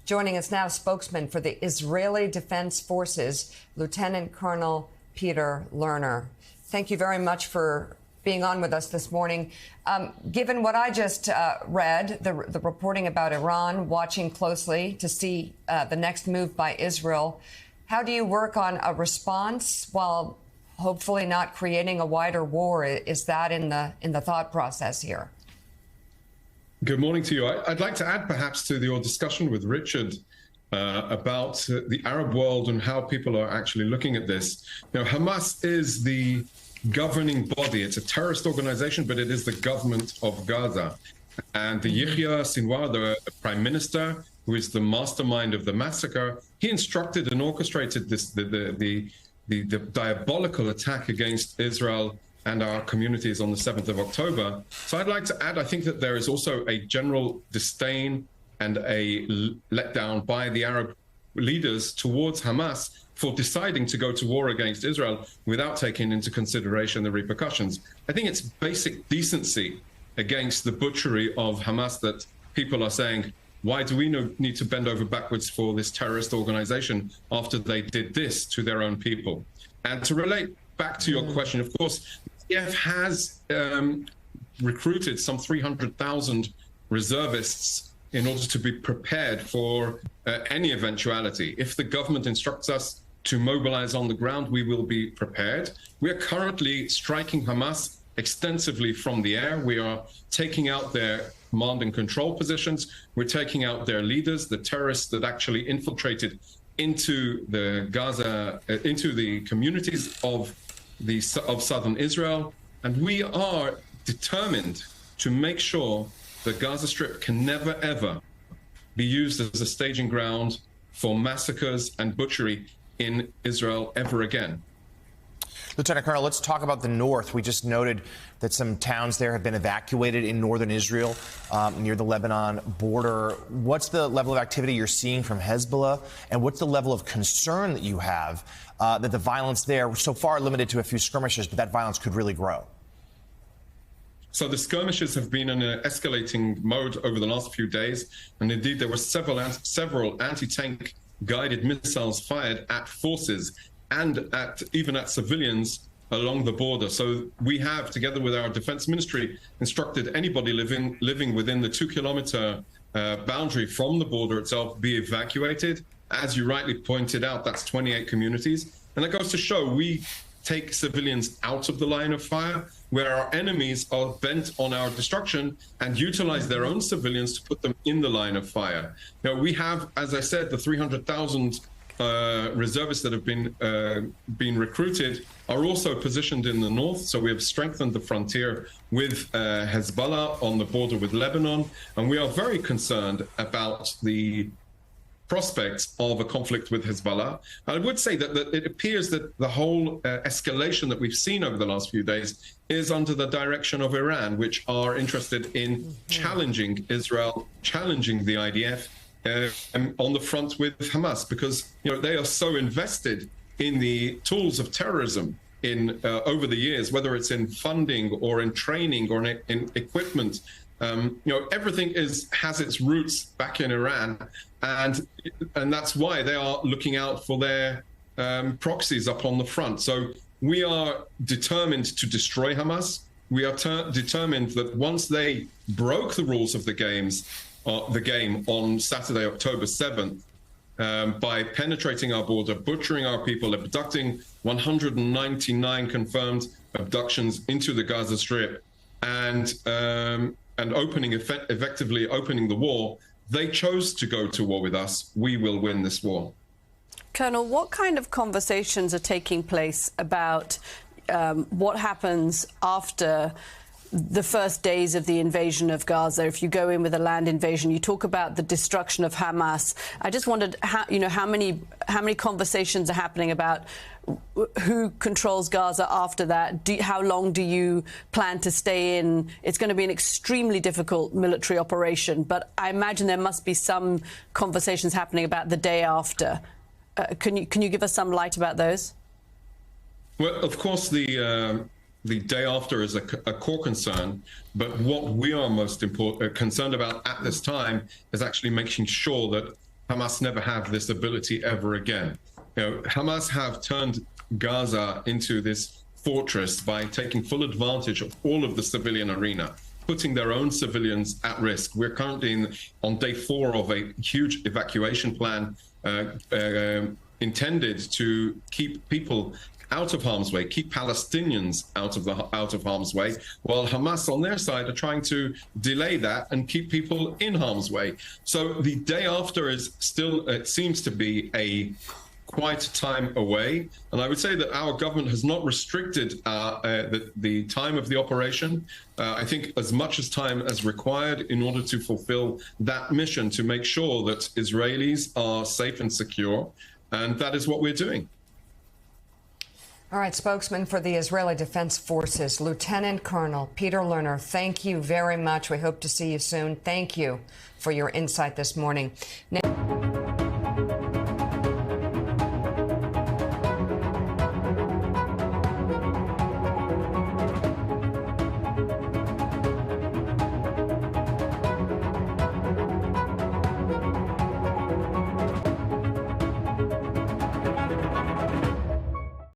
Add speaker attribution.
Speaker 1: Joining us now, spokesman for the Israeli Defense Forces, Lieutenant Colonel Peter Lerner. Thank you very much for being on with us this morning. Given what I just read, the reporting about Iran watching closely to see the next move by Israel, how do you work on a response while hopefully not creating a wider war? Is that in the thought process here?
Speaker 2: Good morning to you. I'd like to add perhaps to your discussion with Richard about the Arab world and how people are actually looking at this. You know, Hamas is the governing body. It's a terrorist organization, but it is the government of Gaza. And the Yahya Sinwar, the prime minister, who is the mastermind of the massacre, he instructed and orchestrated this, the diabolical attack against Israel and our communities on the 7th of October. So I'd like to add, I think that there is also a general disdain and a letdown by the Arab leaders towards Hamas for deciding to go to war against Israel without taking into consideration the repercussions. I think it's basic decency against the butchery of Hamas that people are saying, why do we need to bend over backwards for this terrorist organization after they did this to their own people? And to relate back to your question, of course, the IDF has recruited some 300,000 reservists in order to be prepared for any eventuality. If the government instructs us to mobilize on the ground, we will be prepared. We are currently striking Hamas extensively from the air. We are taking out their command and control positions. We're taking out their leaders, the terrorists that actually infiltrated into the Gaza, into the communities of southern Israel. And we are determined to make sure the Gaza Strip can never, ever be used as a staging ground for massacres and butchery in Israel ever again.
Speaker 3: Lieutenant Colonel, let's talk about the north. We just noted that some towns there have been evacuated in northern Israel near the Lebanon border. What's the level of activity you're seeing from Hezbollah? And what's the level of concern that you have that the violence there, so far limited to a few skirmishes, but that violence could really grow?
Speaker 2: So the skirmishes have been in an escalating mode over the last few days. And indeed, there were several anti-tank guided missiles fired at forces and even at civilians along the border. So we have, together with our defense ministry, instructed anybody living within the 2-kilometer boundary from the border itself be evacuated. As you rightly pointed out, that's 28 communities. And that goes to show we take civilians out of the line of fire, where our enemies are bent on our destruction and utilize their own civilians to put them in the line of fire. Now, we have, as I said, the 300,000 reservists that have been recruited are also positioned in the north. So we have strengthened the frontier with Hezbollah on the border with Lebanon. And we are very concerned about the prospects of a conflict with Hezbollah. I would say that it appears that the whole escalation that we've seen over the last few days is under the direction of Iran, which are interested in challenging Israel, challenging the IDF on the front with Hamas, because they are so invested in the tools of terrorism in over the years, whether it's in funding or in training or in equipment. Everything has its roots back in Iran, and that's why they are looking out for their proxies up on the front. So we are determined to destroy Hamas. We are determined that once they broke the rules of the game on Saturday, October 7th, by penetrating our border, butchering our people, abducting 199 confirmed abductions into the Gaza Strip, and effectively opening the war, they chose to go to war with us. We will win this war.
Speaker 4: Colonel, what kind of conversations are taking place about what happens after the first days of the invasion of Gaza? If you go in with a land invasion, you talk about the destruction of Hamas. I just wondered how many conversations are happening about who controls Gaza after that? How long do you plan to stay in? It's going to be an extremely difficult military operation, but I imagine there must be some conversations happening about the day after. Can you give us some light about those?
Speaker 2: Well, of course, the day after is a core concern, but what we are most concerned about at this time is actually making sure that Hamas never have this ability ever again. Hamas have turned Gaza into this fortress by taking full advantage of all of the civilian arena, putting their own civilians at risk. We're currently on day 4 of a huge evacuation plan intended to keep people out of harm's way, keep Palestinians out of harm's way, while Hamas on their side are trying to delay that and keep people in harm's way. So the day after is still, it seems to be a quite time away. And I would say that our government has not restricted the time of the operation. I think as much as time as required in order to fulfill that mission, to make sure that Israelis are safe and secure. And that is what we're doing.
Speaker 1: All right, spokesman for the Israeli Defense Forces, Lieutenant Colonel Peter Lerner, thank you very much. We hope to see you soon. Thank you for your insight this morning. Now